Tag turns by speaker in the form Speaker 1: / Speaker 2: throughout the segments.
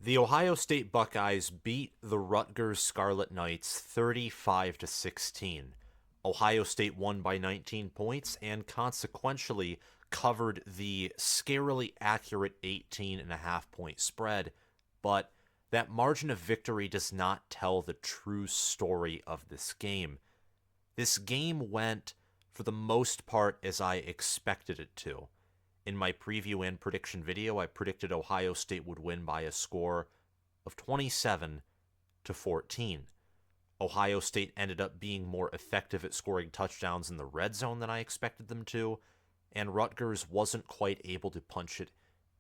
Speaker 1: The Ohio State Buckeyes beat the Rutgers Scarlet Knights 35-16. Ohio State won by 19 points and consequentially covered the scarily accurate 18.5-point spread, but that margin of victory does not tell the true story of this game. This game went, for the most part, as I expected it to. In my preview and prediction video, I predicted Ohio State would win by a score of 27-14. Ohio State ended up being more effective at scoring touchdowns in the red zone than I expected them to, and Rutgers wasn't quite able to punch it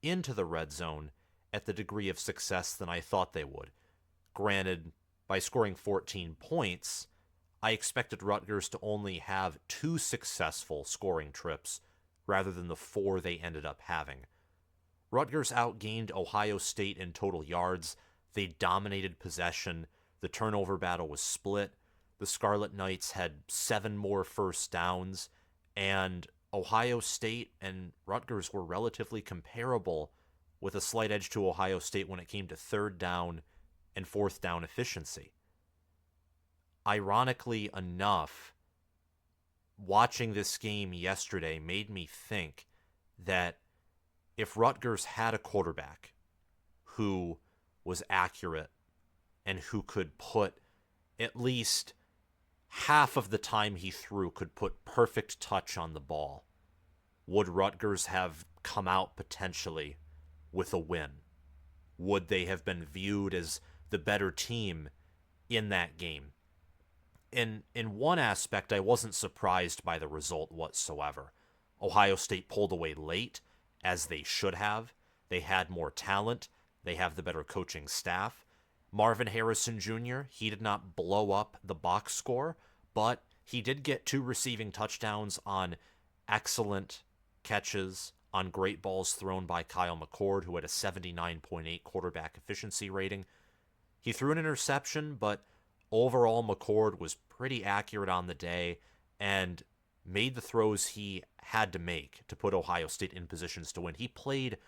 Speaker 1: into the red zone at the degree of success than I thought they would. Granted, by scoring 14 points, I expected Rutgers to only have 2 successful scoring trips rather than the 4 they ended up having. Rutgers outgained Ohio State in total yards. They dominated possession. The turnover battle was split. The Scarlet Knights had 7 more first downs, and Ohio State and Rutgers were relatively comparable, with a slight edge to Ohio State when it came to third down and fourth down efficiency. Ironically enough, watching this game yesterday made me think that if Rutgers had a quarterback who was accurate and who could put at least half of the time he threw could put perfect touch on the ball, would Rutgers have come out potentially with a win? Would they have been viewed as the better team in that game? In one aspect, I wasn't surprised by the result whatsoever. Ohio State pulled away late, as they should have. They had more talent. They have the better coaching staff. Marvin Harrison Jr., he did not blow up the box score, but he did get 2 receiving touchdowns on excellent catches, on great balls thrown by Kyle McCord, who had a 79.8 quarterback efficiency rating. He threw an interception, but overall McCord was pretty accurate on the day and made the throws he had to make to put Ohio State in positions to win. He played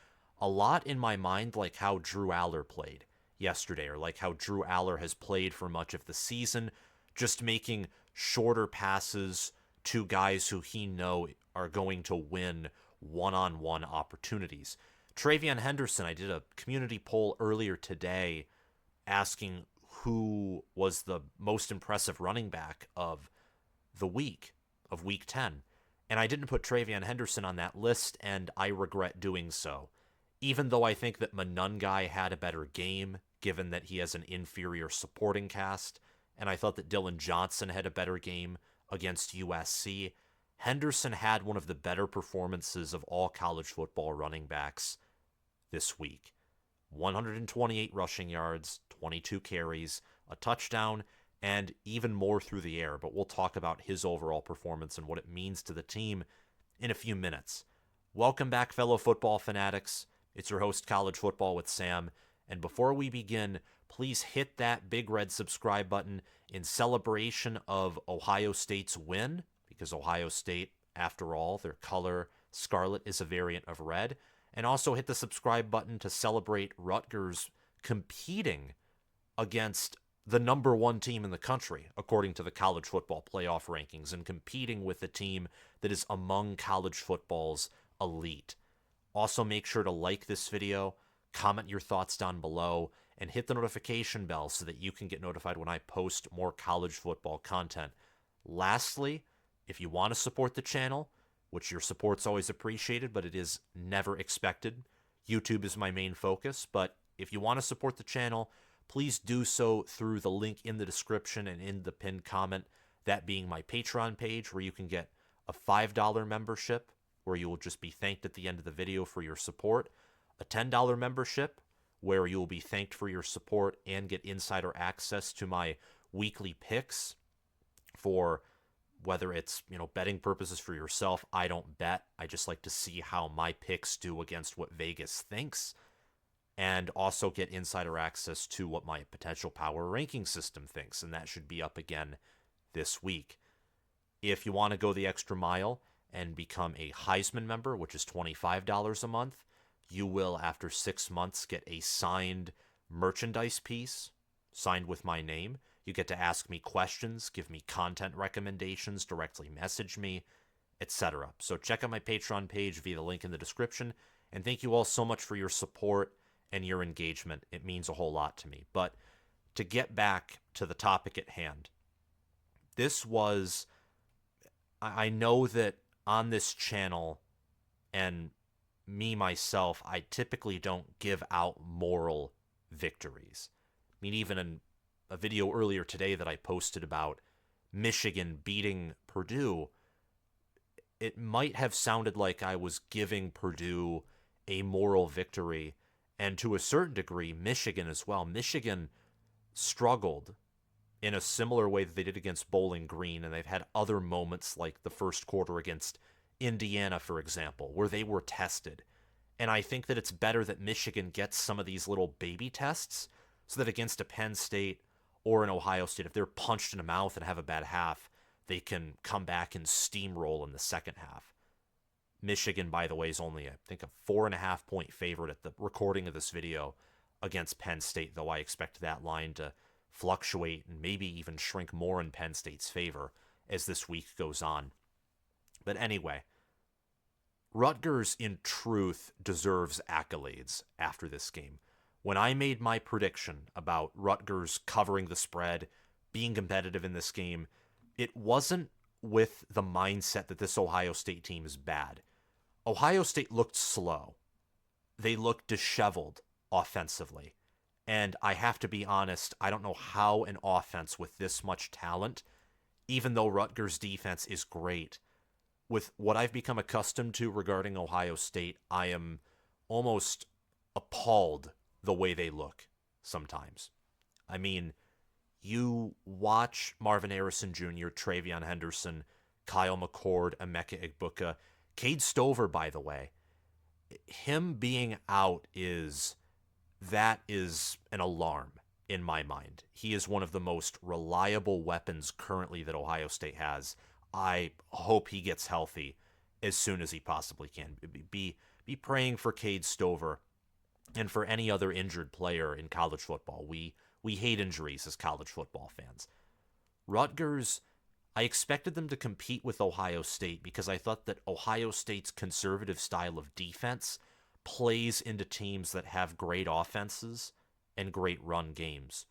Speaker 1: a lot in my mind like how Drew Aller played yesterday, or like how Drew Aller has played for much of the season, just making shorter passes to guys who he know are going to win one-on-one opportunities. TreVeyon Henderson, I did a community poll earlier today asking who was the most impressive running back of the week, of week 10. And I didn't put TreVeyon Henderson on that list, and I regret doing so. Even though I think that Monangai had a better game, given that he has an inferior supporting cast, and I thought that Dylan Johnson had a better game against USC, Henderson had one of the better performances of all college football running backs this week. 128 rushing yards, 22 carries, a touchdown, and even more through the air. But we'll talk about his overall performance and what it means to the team in a few minutes. Welcome back, fellow football fanatics. It's your host, College Football with Sam. And before we begin, please hit that big red subscribe button in celebration of Ohio State's win, because Ohio State, after all, their color, scarlet, is a variant of red. And also hit the subscribe button to celebrate Rutgers competing against the number 1 team in the country, according to the college football playoff rankings, and competing with a team that is among college football's elite. Also, make sure to like this video, comment your thoughts down below, and hit the notification bell so that you can get notified when I post more college football content. Lastly, if you want to support the channel, which your support's always appreciated, but it is never expected. YouTube is my main focus, but if you want to support the channel, please do so through the link in the description and in the pinned comment, that being my Patreon page, where you can get a $5 membership, where you will just be thanked at the end of the video for your support, a $10 membership, where you will be thanked for your support and get insider access to my weekly picks for whether it's, betting purposes for yourself. I don't bet. I just like to see how my picks do against what Vegas thinks, and also get insider access to what my potential power ranking system thinks, and that should be up again this week. If you want to go the extra mile and become a Heisman member, which is $25 a month, you will, after 6 months, get a signed merchandise piece signed with my name. You get to ask me questions, give me content recommendations, directly message me, etc. So check out my Patreon page via the link in the description. And thank you all so much for your support and your engagement. It means a whole lot to me. But to get back to the topic at hand, this was, I know that on this channel and me myself, I typically don't give out moral victories. I mean, even in a video earlier today that I posted about Michigan beating Purdue, it might have sounded like I was giving Purdue a moral victory, and to a certain degree, Michigan as well. Michigan struggled in a similar way that they did against Bowling Green, and they've had other moments like the first quarter against Indiana, for example, where they were tested. And I think that it's better that Michigan gets some of these little baby tests so that against a Penn State or an Ohio State, if they're punched in the mouth and have a bad half, they can come back and steamroll in the second half. Michigan, by the way, is only, I think, a 4.5 point favorite at the recording of this video against Penn State, though I expect that line to fluctuate and maybe even shrink more in Penn State's favor as this week goes on. But anyway, Rutgers, in truth, deserves accolades after this game. When I made my prediction about Rutgers covering the spread, being competitive in this game, it wasn't with the mindset that this Ohio State team is bad. Ohio State looked slow. They looked disheveled offensively. And I have to be honest, I don't know how an offense with this much talent, even though Rutgers' defense is great, with what I've become accustomed to regarding Ohio State, I am almost appalled the way they look sometimes. I mean, you watch Marvin Harrison Jr., TreVeyon Henderson, Kyle McCord, Emeka Egbuka, Cade Stover, by the way. Him being out is an alarm in my mind. He is one of the most reliable weapons currently that Ohio State has. I hope he gets healthy as soon as he possibly can. Be praying for Cade Stover and for any other injured player in college football. We hate injuries as college football fans. Rutgers, I expected them to compete with Ohio State because I thought that Ohio State's conservative style of defense plays into teams that have great offenses and great run games.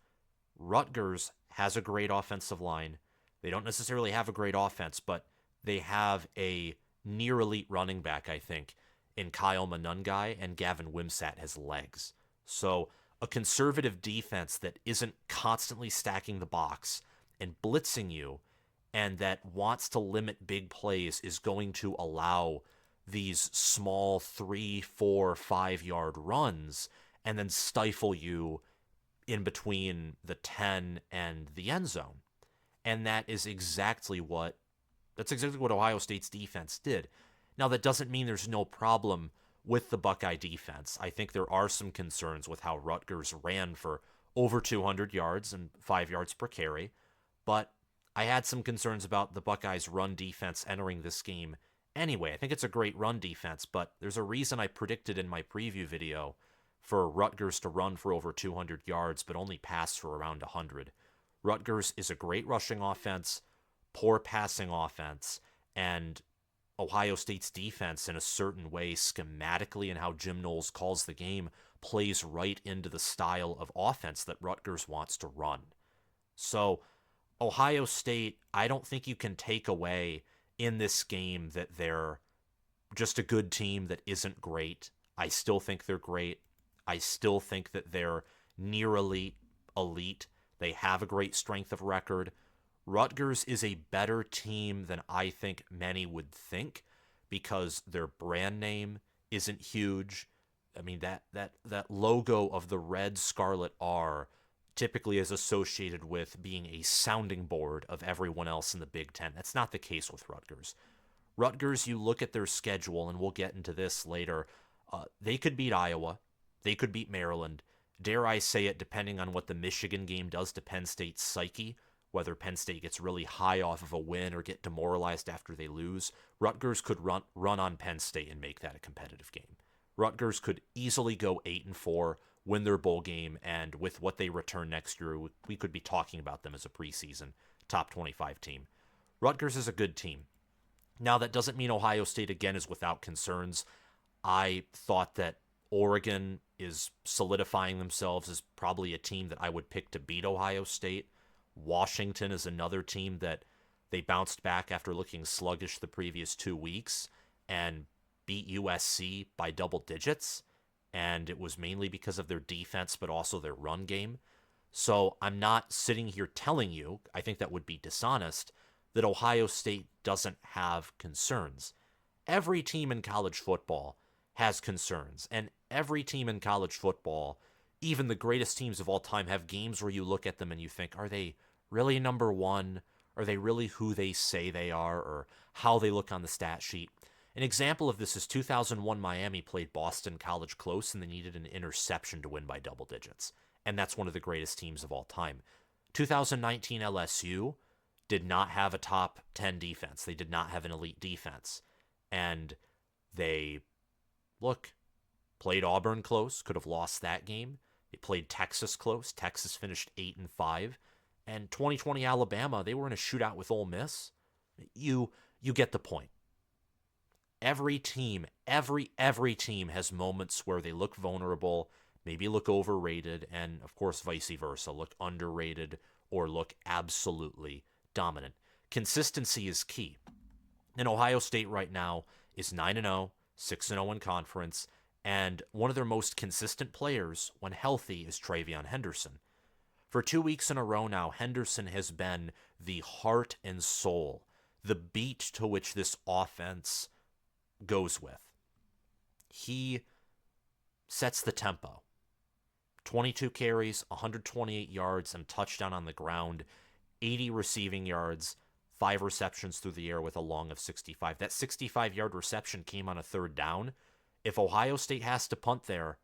Speaker 1: Rutgers has a great offensive line. They don't necessarily have a great offense, but they have a near elite running back, I think, in Kyle Monangai, and Gavin Wimsatt has legs. So a conservative defense that isn't constantly stacking the box and blitzing you and that wants to limit big plays is going to allow these small 3, 4, 5 yard runs and then stifle you in between the 10 and the end zone. And that's exactly what Ohio State's defense did. Now, that doesn't mean there's no problem with the Buckeye defense. I think there are some concerns with how Rutgers ran for over 200 yards and 5 yards per carry. But I had some concerns about the Buckeyes' run defense entering this game anyway. I think it's a great run defense, but there's a reason I predicted in my preview video for Rutgers to run for over 200 yards, but only pass for around 100. Rutgers is a great rushing offense, poor passing offense, and Ohio State's defense in a certain way schematically and how Jim Knowles calls the game plays right into the style of offense that Rutgers wants to run. So Ohio State, I don't think you can take away in this game that they're just a good team that isn't great. I still think they're great. I still think that they're near elite. They have a great strength of record. Rutgers is a better team than I think many would think because their brand name isn't huge. I mean, that logo of the red scarlet R typically is associated with being a sounding board of everyone else in the Big Ten. That's not the case with Rutgers. Rutgers, you look at their schedule, and we'll get into this later, they could beat Iowa. They could beat Maryland. Dare I say it, depending on what the Michigan game does to Penn State's psyche, whether Penn State gets really high off of a win or get demoralized after they lose, Rutgers could run on Penn State and make that a competitive game. Rutgers could easily go 8-4, win their bowl game, and with what they return next year, we could be talking about them as a preseason top 25 team. Rutgers is a good team. Now, that doesn't mean Ohio State, again, is without concerns. I thought that Oregon is solidifying themselves as probably a team that I would pick to beat Ohio State. Washington is another team that they bounced back after looking sluggish the previous 2 weeks and beat USC by double digits. And it was mainly because of their defense, but also their run game. So I'm not sitting here telling you, I think that would be dishonest, that Ohio State doesn't have concerns. Every team in college football has concerns, and every team in college football, even the greatest teams of all time, have games where you look at them and you think, are they really number one? Are they really who they say they are, or how they look on the stat sheet? An example of this is 2001 Miami played Boston College close, and they needed an interception to win by double digits. And that's one of the greatest teams of all time. 2019 LSU did not have a top 10 defense. They did not have an elite defense. And they, played Auburn close, could have lost that game. They played Texas close. Texas finished 8-5. And 2020 Alabama, they were in a shootout with Ole Miss. You get the point. Every team has moments where they look vulnerable, maybe look overrated, and of course vice versa, look underrated or look absolutely dominant. Consistency is key. And Ohio State right now is 9-0, 6-0 in conference, and one of their most consistent players when healthy is TreVeyon Henderson. For 2 weeks in a row now, Henderson has been the heart and soul, the beat to which this offense goes with. He sets the tempo. 22 carries, 128 yards, and a touchdown on the ground, 80 receiving yards, 5 receptions through the air with a long of 65. That 65-yard reception came on a third down. If Ohio State has to punt there,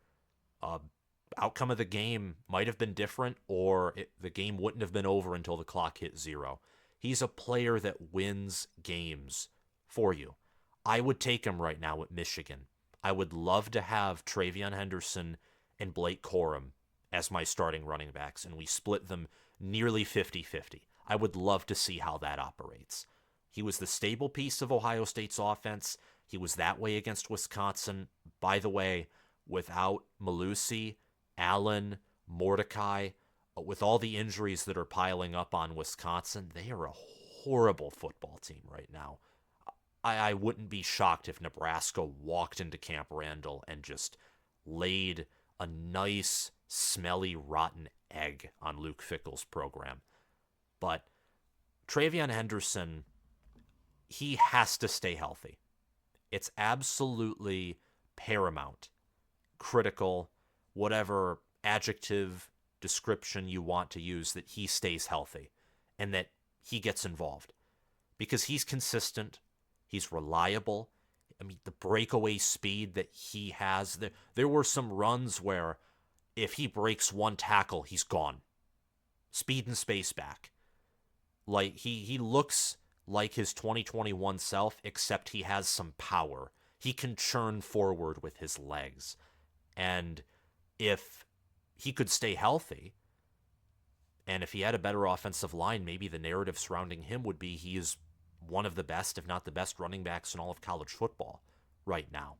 Speaker 1: outcome of the game might have been different, or the game wouldn't have been over until the clock hit 0. He's a player that wins games for you. I would take him right now at Michigan. I would love to have TreVeyon Henderson and Blake Corum as my starting running backs, and we split them nearly 50-50. I would love to see how that operates. He was the stable piece of Ohio State's offense. He was that way against Wisconsin. By the way, without Malusi, Allen, Mordecai, with all the injuries that are piling up on Wisconsin, they are a horrible football team right now. I wouldn't be shocked if Nebraska walked into Camp Randall and just laid a nice, smelly, rotten egg on Luke Fickell's program. But TreVeyon Henderson, he has to stay healthy. It's absolutely paramount, critical, whatever adjective description you want to use, that he stays healthy and that he gets involved. Because he's consistent, he's reliable. I mean, the breakaway speed that he has, there were some runs where if he breaks one tackle, he's gone. Speed and space back. Like, he looks like his 2021 self, except he has some power. He can churn forward with his legs. And if he could stay healthy, and if he had a better offensive line, maybe the narrative surrounding him would be he is one of the best, if not the best, running backs in all of college football right now,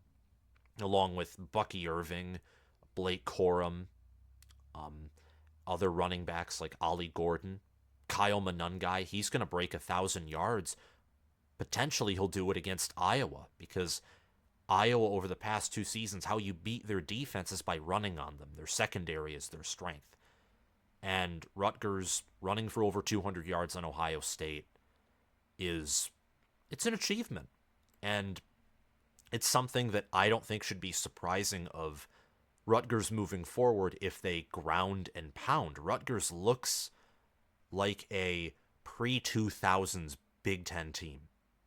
Speaker 1: along with Bucky Irving, Blake Corum, other running backs like Ollie Gordon, Kyle Monangai. He's going to break 1,000 yards. Potentially he'll do it against Iowa, because Iowa over the past 2 seasons, how you beat their defense is by running on them. Their secondary is their strength. And Rutgers running for over 200 yards on Ohio State it's an achievement. And it's something that I don't think should be surprising of Rutgers moving forward if they ground and pound. Rutgers looks like a pre-2000s Big Ten team,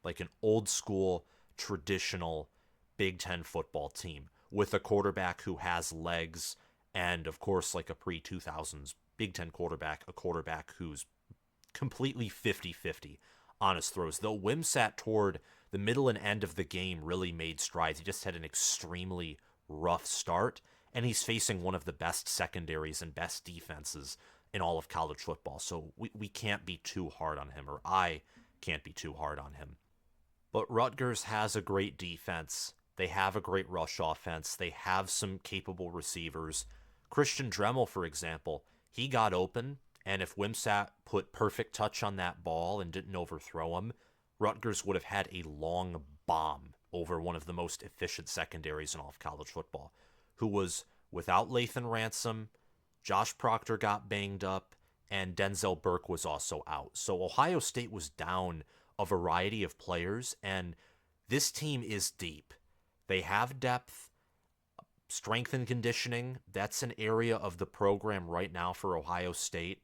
Speaker 1: like an old school, traditional Big Ten football team with a quarterback who has legs, and of course, like a pre-2000s Big Ten quarterback, a quarterback who's completely 50-50 on his throws. Though Wimsatt toward the middle and end of the game really made strides. He just had an extremely rough start, and he's facing one of the best secondaries and best defenses in all of college football. So we can't be too hard on him, or I can't be too hard on him. But Rutgers has a great defense. They have a great rush offense. They have some capable receivers. Christian Dremel, for example, he got open, and if Wimsatt put perfect touch on that ball and didn't overthrow him, Rutgers would have had a long bomb over one of the most efficient secondaries in all of college football, who was without Lathan Ransom. Josh Proctor got banged up, and Denzel Burke was also out. So Ohio State was down a variety of players, and this team is deep. They have depth, strength and conditioning. That's an area of the program right now for Ohio State.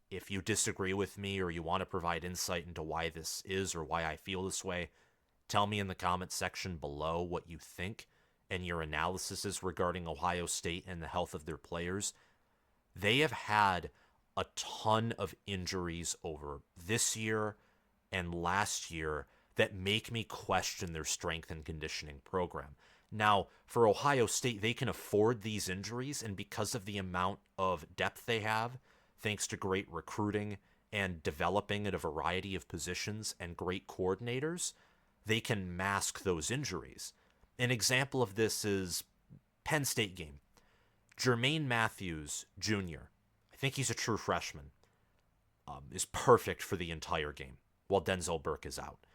Speaker 1: If you disagree with me or you want to provide insight into why this is or why I feel this way, tell me in the comment section below what you think and your analysis is regarding Ohio State and the health of their players. They have had a ton of injuries over this year and last year that make me question their strength and conditioning program. Now, for Ohio State, they can afford these injuries, and because of the amount of depth they have, thanks to great recruiting and developing at a variety of positions and great coordinators, they can mask those injuries. An example of this is Penn State game. Jermaine Matthews Jr., I think he's a true freshman, is perfect for the entire game while Denzel Burke is out.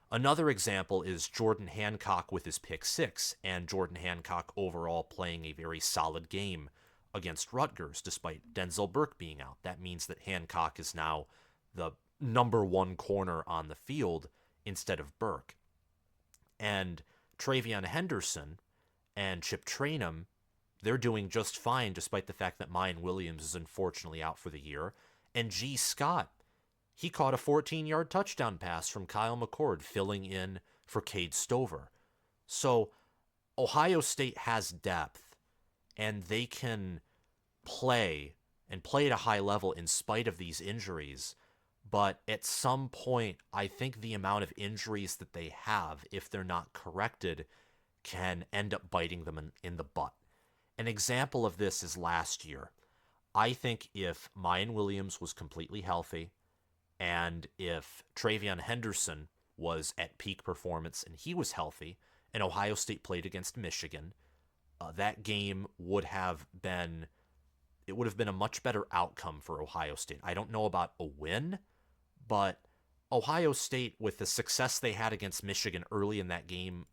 Speaker 1: Another example is Jordan Hancock with his pick six, and Jordan Hancock overall playing a very solid game against Rutgers despite Denzel Burke being out. That means that Hancock is now the number one corner on the field instead of Burke. And TreVeyon Henderson and Chip Trayanum, they're doing just fine despite the fact that Mayan Williams is unfortunately out for the year. And G. Scott, he caught a 14-yard touchdown pass from Kyle McCord, filling in for Cade Stover. So Ohio State has depth, and they can play and play at a high level in spite of these injuries. But at some point, I think the amount of injuries that they have, if they're not corrected, can end up biting them in the butt. An example of this is last year. I think if Mayan Williams was completely healthy, and if TreVeyon Henderson was at peak performance and he was healthy, and Ohio State played against Michigan, that game would have been a much better outcome for Ohio State. I don't know about a win, but Ohio State, with the success they had against Michigan early in that game,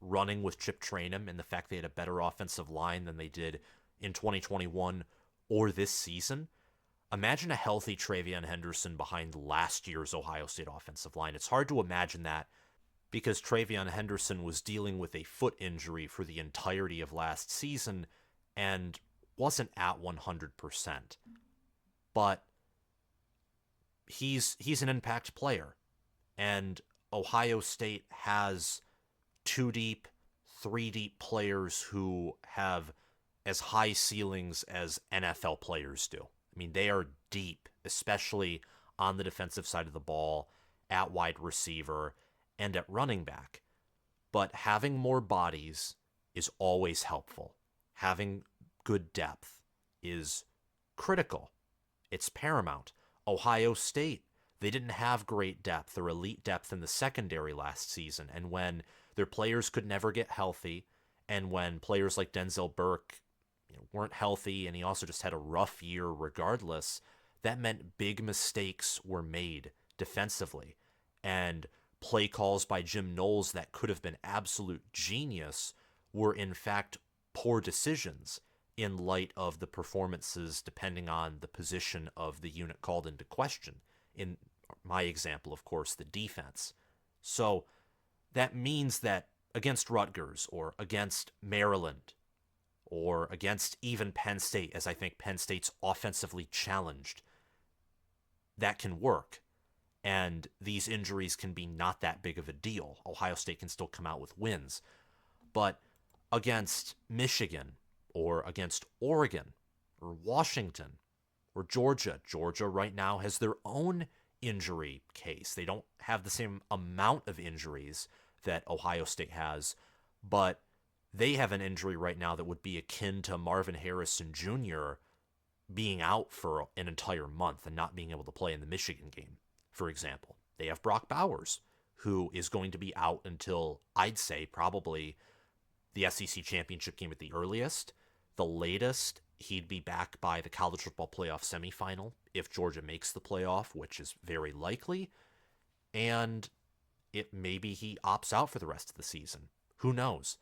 Speaker 1: running with Chip Trayanum and the fact they had a better offensive line than they did in 2021 or this season, imagine a healthy TreVeyon Henderson behind last year's Ohio State offensive line. It's hard to imagine that because TreVeyon Henderson was dealing with a foot injury for the entirety of last season and wasn't at 100%. But he's an impact player, and Ohio State has 2 deep, 3 deep players who have as high ceilings as NFL players do. I mean, they are deep, especially on the defensive side of the ball, at wide receiver, and at running back. But having more bodies is always helpful. Having good depth is critical. It's paramount. Ohio State, they didn't have great depth or elite depth in the secondary last season, and when their players could never get healthy, and when players like Denzel Burke weren't healthy, and he also just had a rough year regardless, that meant big mistakes were made defensively. And play calls by Jim Knowles that could have been absolute genius were in fact poor decisions in light of the performances depending on the position of the unit called into question. In my example, of course, the defense. So that means that against Rutgers or against Maryland or against even Penn State, as I think Penn State's offensively challenged, that can work. And these injuries can be not that big of a deal. Ohio State can still come out with wins. But against Michigan or against Oregon or Washington or Georgia right now has their own injury case. They don't have the same amount of injuries that Ohio State has, but they have an injury right now that would be akin to Marvin Harrison Jr. being out for an entire month and not being able to play in the Michigan game, for example. They have Brock Bowers, who is going to be out until, I'd say, probably the SEC championship game at the earliest. The latest, he'd be back by the college football playoff semifinal if Georgia makes the playoff, which is very likely. And maybe he opts out for the rest of the season. Who knows?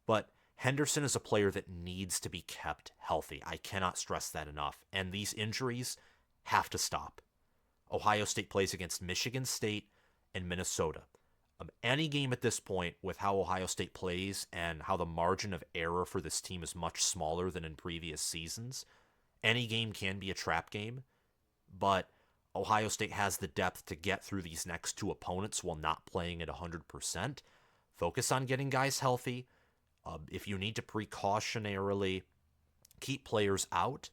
Speaker 1: But Henderson is a player that needs to be kept healthy. I cannot stress that enough. And these injuries have to stop. Ohio State plays against Michigan State and Minnesota. Any game at this point with how Ohio State plays and how the margin of error for this team is much smaller than in previous seasons, any game can be a trap game. But Ohio State has the depth to get through these next two opponents while not playing at 100%. Focus on getting guys healthy. If you need to precautionarily keep players out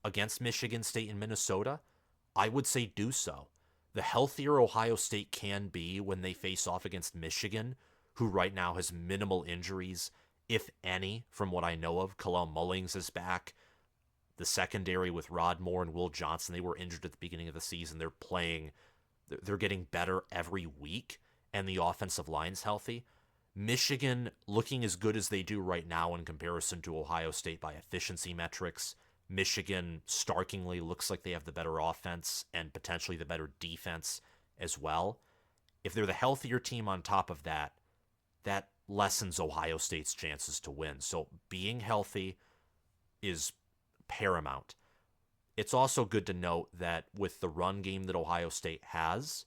Speaker 1: against Michigan State and Minnesota, I would say do so. The healthier Ohio State can be when they face off against Michigan, who right now has minimal injuries, if any, from what I know of. Kyle Mullings is back. The secondary with Rod Moore and Will Johnson, they were injured at the beginning of the season. They're getting better every week, and the offensive line's healthy. Michigan looking as good as they do right now in comparison to Ohio State by efficiency metrics. Michigan starkingly looks like they have the better offense and potentially the better defense as well. If they're the healthier team on top of that, that lessens Ohio State's chances to win. So being healthy is paramount. It's also good to note that with the run game that Ohio State has,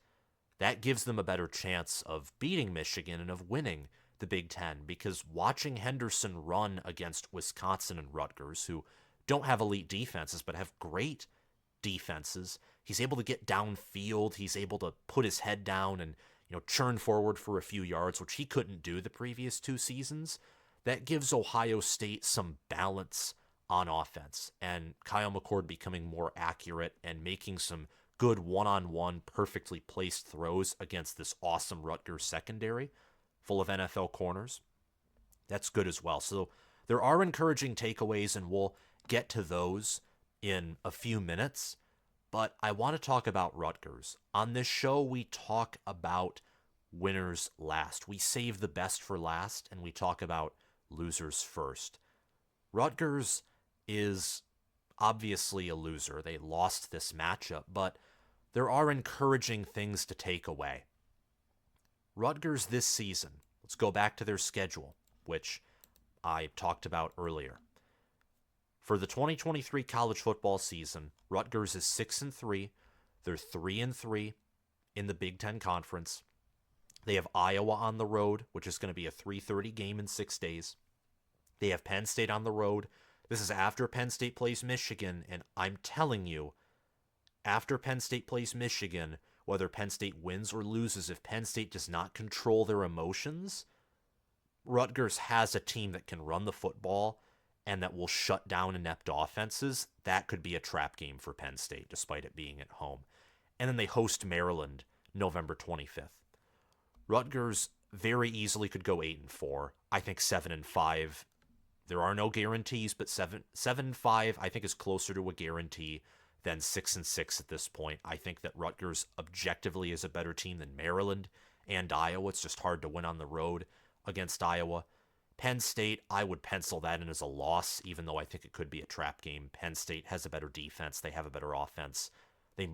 Speaker 1: that gives them a better chance of beating Michigan and of winning the Big Ten, because watching Henderson run against Wisconsin and Rutgers, who don't have elite defenses but have great defenses, he's able to get downfield, he's able to put his head down and churn forward for a few yards, which he couldn't do the previous two seasons. That gives Ohio State some balance on offense, and Kyle McCord becoming more accurate and making some good one-on-one, perfectly placed throws against this awesome Rutgers secondary full of NFL corners. That's good as well. So there are encouraging takeaways, and we'll get to those in a few minutes. But I want to talk about Rutgers. On this show, we talk about winners last. We save the best for last, and we talk about losers first. Rutgers is obviously a loser. They lost this matchup, but there are encouraging things to take away. Rutgers this season, let's go back to their schedule, which I talked about earlier. For the 2023 college football season, Rutgers is 6-3. They're 3-3 in the Big Ten Conference. They have Iowa on the road, which is going to be a 3:30 game in 6 days. They have Penn State on the road. This is after Penn State plays Michigan, and I'm telling you, after Penn State plays Michigan, whether Penn State wins or loses, if Penn State does not control their emotions, Rutgers has a team that can run the football and that will shut down inept offenses. That could be a trap game for Penn State, despite it being at home. And then they host Maryland November 25th. Rutgers very easily could go 8-4. I think 7-5. There are no guarantees, but 7-5 I think is closer to a guarantee than 6-6 at this point. I think that Rutgers objectively is a better team than Maryland and Iowa. It's just hard to win on the road against Iowa. Penn State, I would pencil that in as a loss, even though I think it could be a trap game. Penn State has a better defense. They have a better offense. They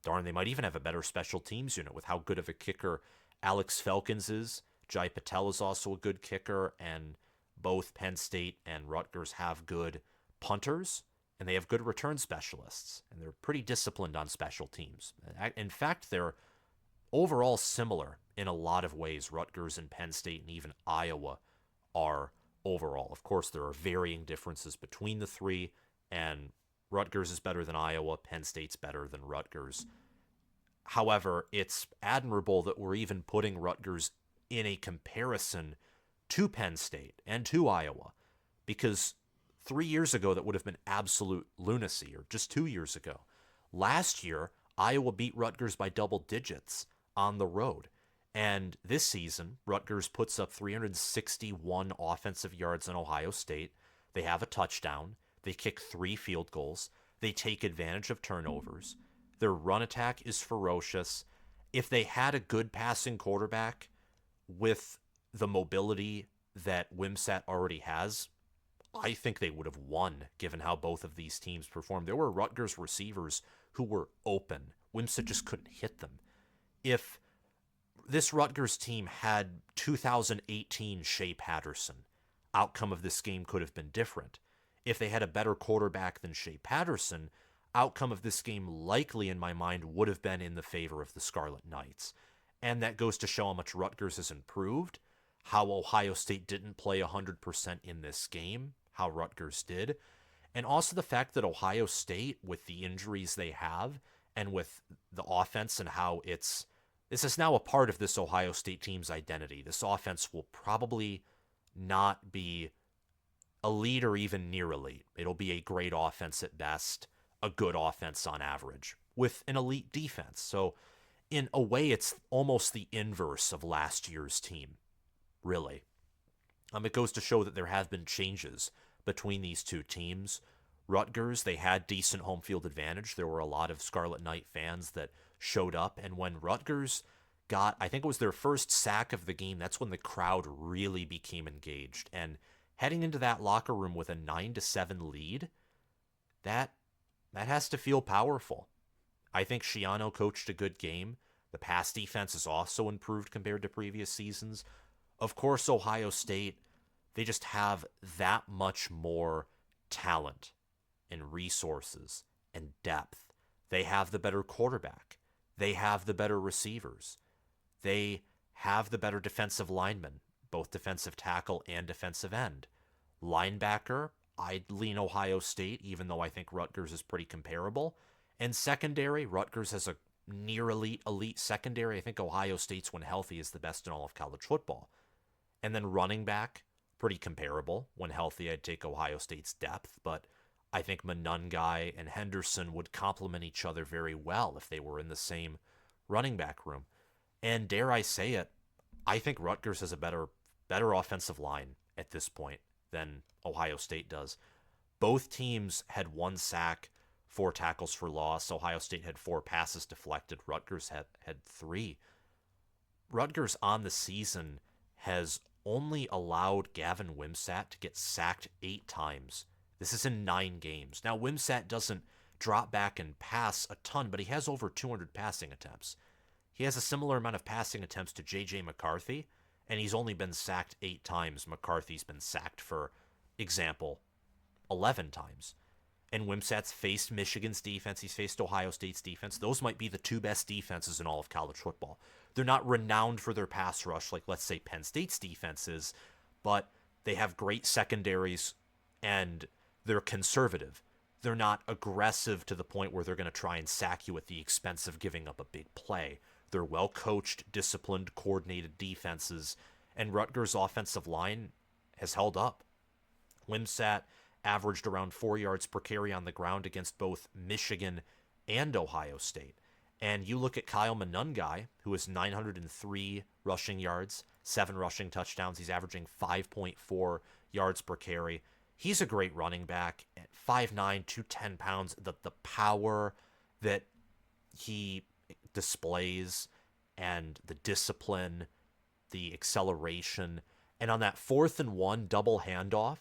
Speaker 1: might even have a better special teams unit with how good of a kicker Alex Felkins is. Jai Patel is also a good kicker, and both Penn State and Rutgers have good punters, and they have good return specialists, and they're pretty disciplined on special teams. In fact, they're overall similar in a lot of ways. Rutgers and Penn State and even Iowa are overall. Of course, there are varying differences between the three, and Rutgers is better than Iowa. Penn State's better than Rutgers. However, it's admirable that we're even putting Rutgers in a comparison to Penn State and to Iowa, because 3 years ago that would have been absolute lunacy, or just 2 years ago. Last year, Iowa beat Rutgers by double digits on the road. And this season, Rutgers puts up 361 offensive yards on Ohio State. They have a touchdown. They kick 3 field goals. They take advantage of turnovers. Their run attack is ferocious. If they had a good passing quarterback with the mobility that Wimsatt already has, I think they would have won given how both of these teams performed. There were Rutgers receivers who were open. Wimsatt just couldn't hit them. If this Rutgers team had 2018 Shea Patterson, outcome of this game could have been different. If they had a better quarterback than Shea Patterson, outcome of this game likely in my mind would have been in the favor of the Scarlet Knights. And that goes to show how much Rutgers has improved, how Ohio State didn't play 100% in this game, how Rutgers did, and also the fact that Ohio State, with the injuries they have, and with the offense and how this is now a part of this Ohio State team's identity. This offense will probably not be elite or even near elite. It'll be a great offense at best, a good offense on average, with an elite defense. So in a way, it's almost the inverse of last year's team, really. It goes to show that there have been changes between these two teams. Rutgers, they had decent home field advantage. There were a lot of Scarlet Knight fans that showed up. And when Rutgers got, I think it was their first sack of the game, that's when the crowd really became engaged. And heading into that locker room with a 9-7 lead, that has to feel powerful. I think Schiano coached a good game. The pass defense has also improved compared to previous seasons. Of course, Ohio State, they just have that much more talent and resources and depth. They have the better quarterback. They have the better receivers. They have the better defensive linemen, both defensive tackle and defensive end. Linebacker, I'd lean Ohio State, even though I think Rutgers is pretty comparable. And secondary, Rutgers has a near elite secondary. I think Ohio State's, when healthy, is the best in all of college football. And then running back, pretty comparable. When healthy, I'd take Ohio State's depth, but I think Monangai and Henderson would complement each other very well if they were in the same running back room. And dare I say it, I think Rutgers has a better offensive line at this point than Ohio State does. Both teams had 1 sack, 4 tackles for loss. Ohio State had 4 passes deflected. Rutgers had 3. Rutgers on the season has only allowed Gavin Wimsatt to get sacked 8 times. This is in 9 games. Now, Wimsatt doesn't drop back and pass a ton, but he has over 200 passing attempts. He has a similar amount of passing attempts to J.J. McCarthy, and he's only been sacked 8 times. McCarthy's been sacked, for example, 11 times. And Wimsatt's faced Michigan's defense. He's faced Ohio State's defense. Those might be the 2 best defenses in all of college football. They're not renowned for their pass rush like, let's say, Penn State's defense is, but they have great secondaries, and they're conservative. They're not aggressive to the point where they're going to try and sack you at the expense of giving up a big play. They're well-coached, disciplined, coordinated defenses, and Rutgers' offensive line has held up. Wimsatt averaged around 4 yards per carry on the ground against both Michigan and Ohio State. And you look at Kyle Monangai, who has 903 rushing yards, 7 rushing touchdowns. He's averaging 5.4 yards per carry. He's a great running back at 5'9", 210 pounds. The power that he displays and the discipline, the acceleration. And on that 4th and 1 double handoff,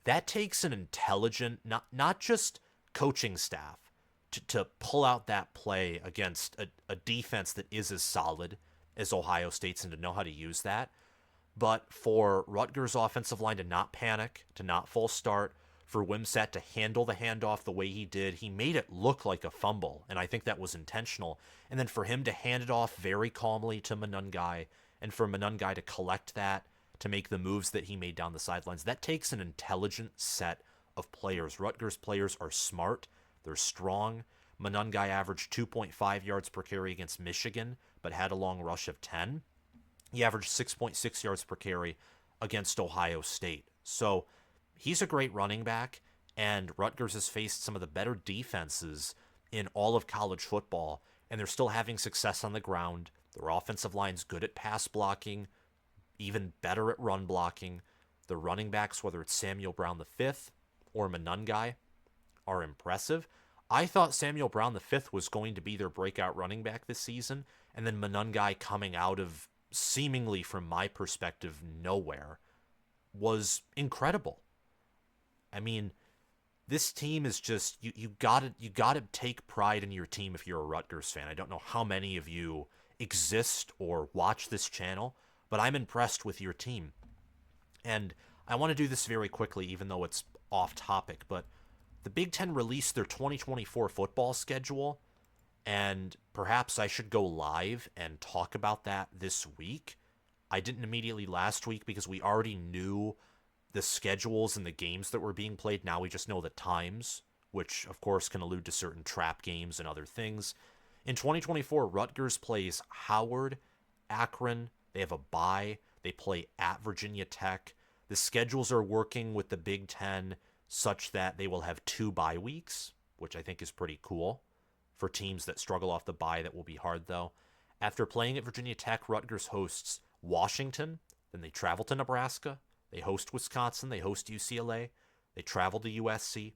Speaker 1: that takes an intelligent, not just coaching staff, to pull out that play against a defense that is as solid as Ohio State's and to know how to use that. But for Rutgers' offensive line to not panic, to not false start, for Wimsatt to handle the handoff the way he did, he made it look like a fumble, and I think that was intentional. And then for him to hand it off very calmly to Monangai, and for Monangai to collect that, to make the moves that he made down the sidelines, that takes an intelligent set of players. Rutgers players are smart. They're strong. Monangai averaged 2.5 yards per carry against Michigan, but had a long rush of 10. He averaged 6.6 yards per carry against Ohio State. So he's a great running back, and Rutgers has faced some of the better defenses in all of college football, and they're still having success on the ground. Their offensive line's good at pass blocking, even better at run blocking. The running backs, whether it's Samuel Brown V or Monangai, are impressive. I thought Samuel Brown V was going to be their breakout running back this season, and then Monangai coming out of seemingly, from my perspective, nowhere was incredible. I mean, this team is just you gotta take pride in your team if you're a Rutgers fan. I don't know how many of you exist or watch this channel, but I'm impressed with your team. And I want to do this very quickly, even though it's off topic, but the Big Ten released their 2024 football schedule, and perhaps I should go live and talk about that this week. I didn't immediately last week because we already knew the schedules and the games that were being played. Now we just know the times, which of course can allude to certain trap games and other things. In 2024, Rutgers plays Howard, Akron. They have a bye. They play at Virginia Tech. The schedules are working with the Big Ten such that they will have 2 bye weeks, which I think is pretty cool for teams that struggle off the bye. That will be hard, though. After playing at Virginia Tech, Rutgers hosts Washington. Then they travel to Nebraska. They host Wisconsin. They host UCLA. They travel to USC.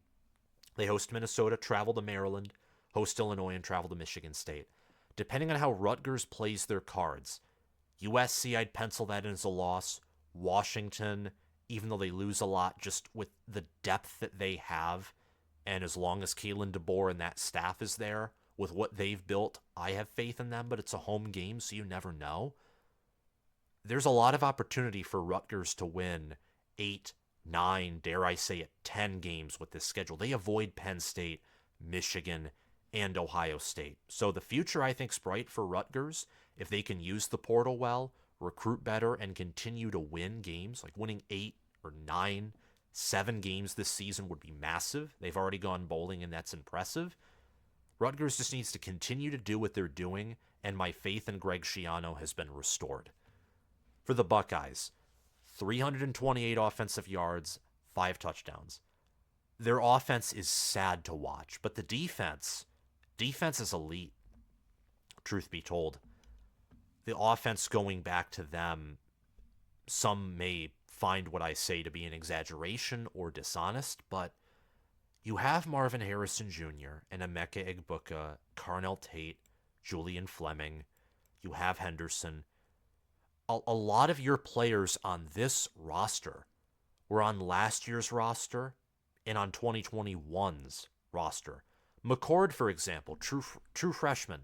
Speaker 1: They host Minnesota, travel to Maryland, host Illinois, and travel to Michigan State. Depending on how Rutgers plays their cards, USC, I'd pencil that in as a loss. Washington, even though they lose a lot, just with the depth that they have, and as long as Kalen DeBoer and that staff is there, with what they've built, I have faith in them, but it's a home game, so you never know. There's a lot of opportunity for Rutgers to win 8, 9, dare I say it, 10 games with this schedule. They avoid Penn State, Michigan, and Ohio State. So the future, I think, is bright for Rutgers if they can use the portal well, recruit better, and continue to win games. Like winning 8 or 9, 7 games this season would be massive. They've already gone bowling, and that's impressive. Rutgers just needs to continue to do what they're doing, and my faith in Greg Schiano has been restored. For the Buckeyes, 328 offensive yards, 5 touchdowns. Their offense is sad to watch, but the defense is elite, truth be told. The offense going back to them, some may find what I say to be an exaggeration or dishonest, but you have Marvin Harrison Jr. and Emeka Egbuka, Carnell Tate, Julian Fleming. You have Henderson. A lot of your players on this roster were on last year's roster and on 2021's roster. McCord, for example, true freshman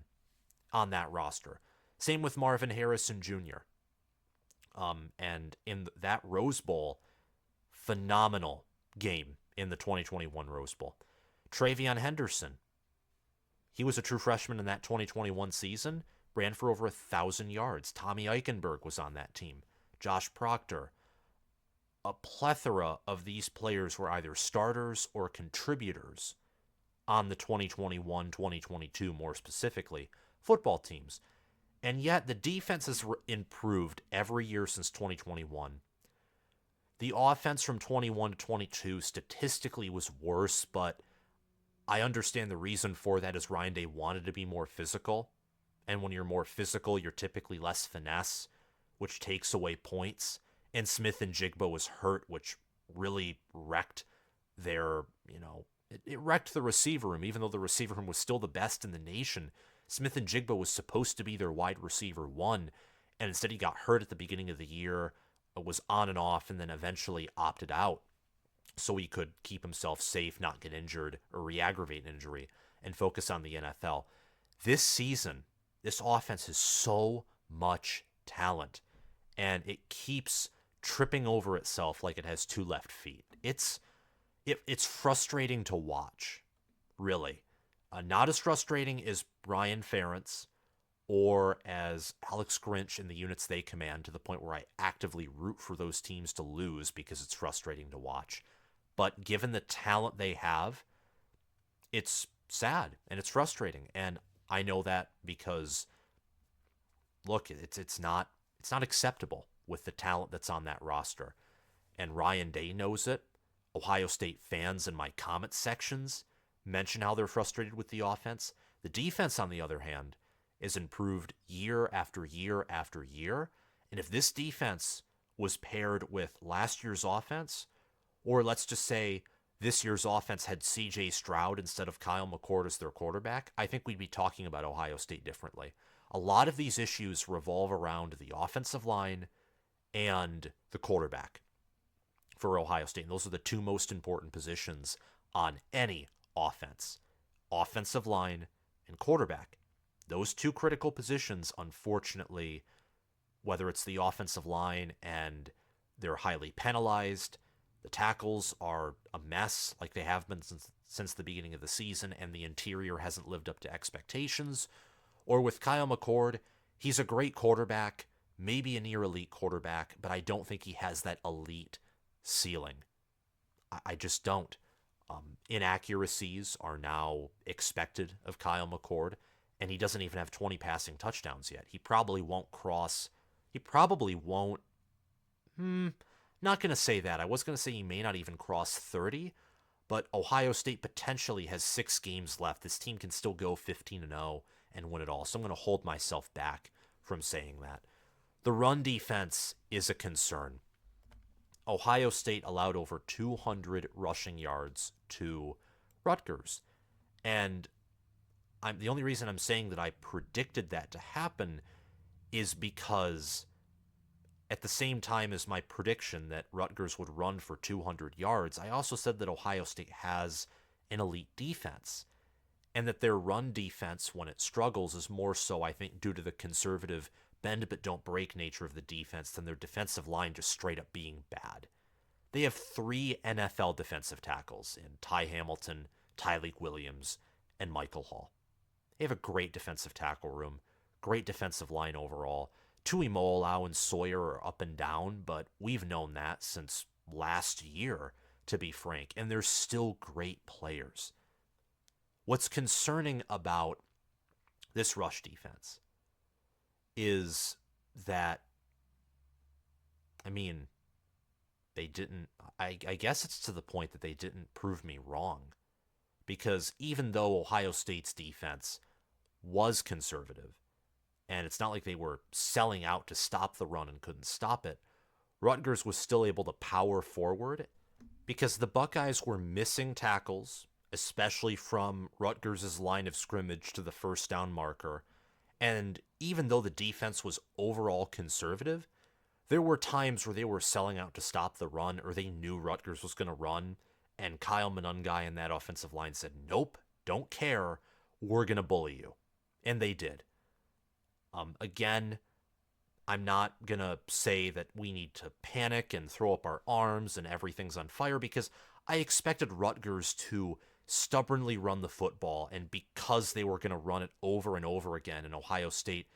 Speaker 1: on that roster. Same with Marvin Harrison Jr. And in that Rose Bowl, phenomenal game in the 2021 Rose Bowl. TreVeyon Henderson, he was a true freshman in that 2021 season, ran for over 1,000 yards. Tommy Eichenberg was on that team. Josh Proctor. A plethora of these players were either starters or contributors on the 2021-2022, more specifically, football teams. And yet the defense has improved every year since 2021. The offense from 21 to 22 statistically was worse, but I understand the reason for that is Ryan Day wanted to be more physical. And when you're more physical, you're typically less finesse, which takes away points. And Smith and Jigba was hurt, which really wrecked their, it wrecked the receiver room, even though the receiver room was still the best in the nation. Smith and Jigba was supposed to be their wide receiver 1, and instead he got hurt at the beginning of the year, was on and off, and then eventually opted out so he could keep himself safe, not get injured or re-aggravate an injury, and focus on the NFL. This season, this offense has so much talent, and it keeps tripping over itself like it has 2 left feet. It's frustrating to watch, really. Not as frustrating as Brian Ferentz or as Alex Grinch in the units they command, to the point where I actively root for those teams to lose because it's frustrating to watch. But given the talent they have, it's sad and it's frustrating. And I know that because, look, it's not acceptable with the talent that's on that roster. And Ryan Day knows it. Ohio State fans in my comment sections mention how they're frustrated with the offense. The defense, on the other hand, has improved year after year after year. And if this defense was paired with last year's offense, or let's just say this year's offense had CJ Stroud instead of Kyle McCord as their quarterback, I think we'd be talking about Ohio State differently. A lot of these issues revolve around the offensive line and the quarterback for Ohio State. And those are the two most important positions on any offense: offensive line and quarterback. Those two critical positions, unfortunately, whether it's the offensive line and they're highly penalized, the tackles are a mess like they have been since the beginning of the season, and the interior hasn't lived up to expectations. Or with Kyle McCord, he's a great quarterback, maybe a near elite quarterback, but I don't think he has that elite ceiling. I just don't. Inaccuracies are now expected of Kyle McCord, and he doesn't even have 20 passing touchdowns yet. He probably won't cross. He probably won't. Not going to say that. I was going to say he may not even cross 30, but Ohio State potentially has 6 games left. This team can still go 15-0 and win it all. So I'm going to hold myself back from saying that. The run defense is a concern. Ohio State allowed over 200 rushing yards to Rutgers. And the only reason I'm saying that I predicted that to happen is because at the same time as my prediction that Rutgers would run for 200 yards, I also said that Ohio State has an elite defense, and that their run defense, when it struggles, is more so, I think, due to the conservative bend but don't break nature of the defense than their defensive line just straight up being bad. They have 3 NFL defensive tackles in Ty Hamilton, Tyleik Williams, and Michael Hall. They have a great defensive tackle room, great defensive line overall. Tuimoloau and Sawyer are up and down, but we've known that since last year, to be frank, and they're still great players. What's concerning about this rush defense is that, they didn't, I guess it's to the point that they didn't prove me wrong. Because even though Ohio State's defense was conservative, and it's not like they were selling out to stop the run and couldn't stop it, Rutgers was still able to power forward because the Buckeyes were missing tackles, especially from Rutgers' line of scrimmage to the first down marker. And even though the defense was overall conservative, there were times where they were selling out to stop the run, or they knew Rutgers was going to run, and Kyle Monangai and that offensive line said, nope, don't care, we're going to bully you. And they did. Again, I'm not going to say that we need to panic and throw up our arms and everything's on fire, because I expected Rutgers to stubbornly run the football, and because they were going to run it over and over again, and Ohio State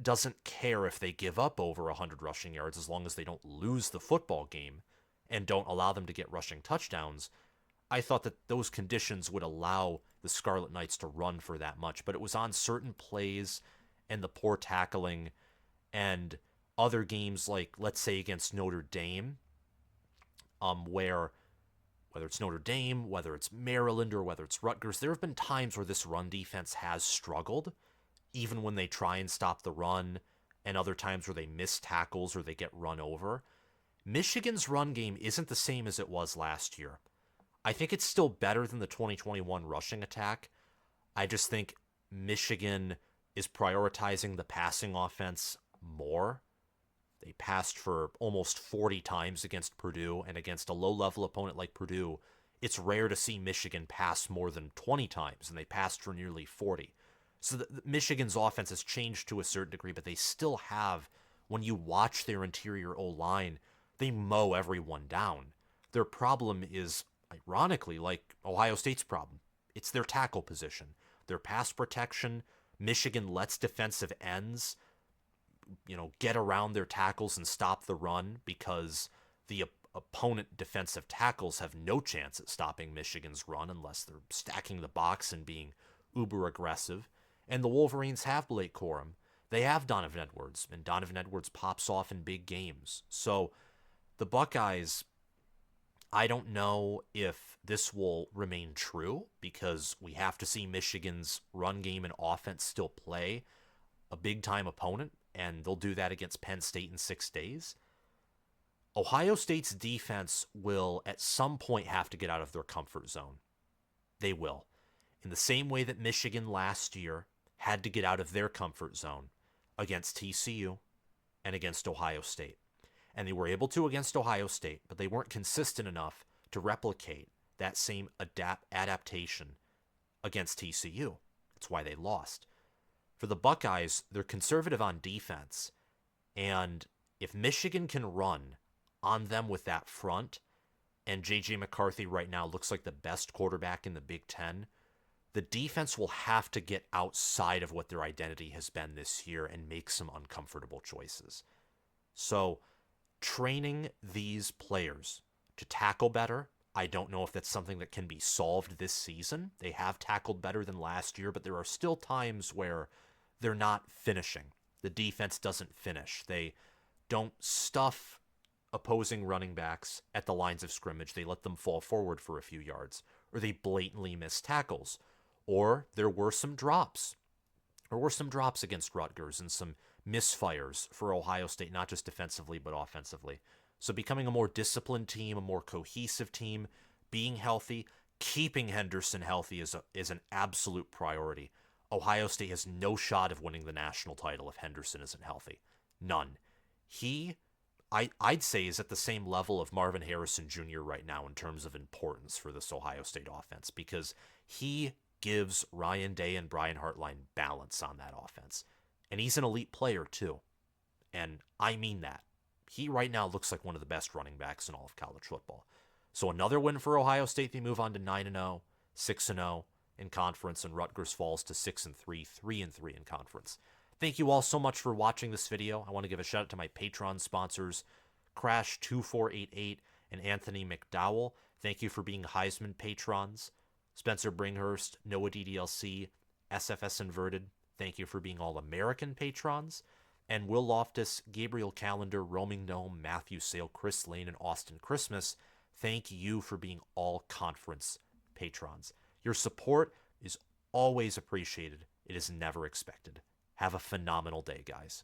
Speaker 1: doesn't care if they give up over 100 rushing yards as long as they don't lose the football game and don't allow them to get rushing touchdowns, I thought that those conditions would allow the Scarlet Knights to run for that much. But it was on certain plays and the poor tackling and other games like, let's say, against Notre Dame, where whether it's Notre Dame, whether it's Maryland, or whether it's Rutgers, there have been times where this run defense has struggled, even when they try and stop the run, and other times where they miss tackles or they get run over. Michigan's run game isn't the same as it was last year. I think it's still better than the 2021 rushing attack. I just think Michigan is prioritizing the passing offense more. They passed for almost 40 times against Purdue, and against a low-level opponent like Purdue, it's rare to see Michigan pass more than 20 times, and they passed for nearly 40. So Michigan's offense has changed to a certain degree, but they still have, when you watch their interior O-line, they mow everyone down. Their problem is, ironically, like Ohio State's problem. It's their tackle position. Their pass protection. Michigan lets defensive ends, get around their tackles and stop the run because the opponent defensive tackles have no chance at stopping Michigan's run unless they're stacking the box and being uber aggressive. And the Wolverines have Blake Corum. They have Donovan Edwards, and Donovan Edwards pops off in big games. So the Buckeyes, I don't know if this will remain true because we have to see Michigan's run game and offense still play. a big-time opponent, and they'll do that against Penn State in 6 days. Ohio State's defense will at some point have to get out of their comfort zone. They will. In the same way that Michigan last year had to get out of their comfort zone against TCU and against Ohio State. And they were able to against Ohio State, but they weren't consistent enough to replicate that same adaptation against TCU. That's why they lost. For the Buckeyes, they're conservative on defense. And if Michigan can run on them with that front, and J.J. McCarthy right now looks like the best quarterback in the Big Ten, the defense will have to get outside of what their identity has been this year and make some uncomfortable choices. So, training these players to tackle better, I don't know if that's something that can be solved this season. They have tackled better than last year, but there are still times where they're not finishing. The defense doesn't finish. They don't stuff opposing running backs at the lines of scrimmage. They let them fall forward for a few yards, or they blatantly miss tackles, or there were some drops. There were some drops against Rutgers and some misfires for Ohio State, not just defensively but offensively. So becoming a more disciplined team, a more cohesive team, being healthy, keeping Henderson healthy is an absolute priority. Ohio State has no shot of winning the national title if Henderson isn't healthy. None. I'd say is at the same level of Marvin Harrison Jr. right now in terms of importance for this Ohio State offense, because he gives Ryan Day and Brian Hartline balance on that offense. And he's an elite player too. And I mean that. He right now looks like one of the best running backs in all of college football. So another win for Ohio State. They move on to 9-0, 6-0 in conference, and Rutgers falls to 6-3, 3-3 in conference. Thank you all so much for watching this video. I want to give a shout out to my Patreon sponsors, Crash2488 and Anthony McDowell. Thank you for being Heisman patrons. Spencer Bringhurst, Noah DDLC, SFS Inverted. Thank you for being All-American patrons. And Will Loftus, Gabriel Calendar, Roaming Gnome, Matthew Sale, Chris Lane, and Austin Christmas. Thank you for being all-conference patrons. Your support is always appreciated. It is never expected. Have a phenomenal day, guys.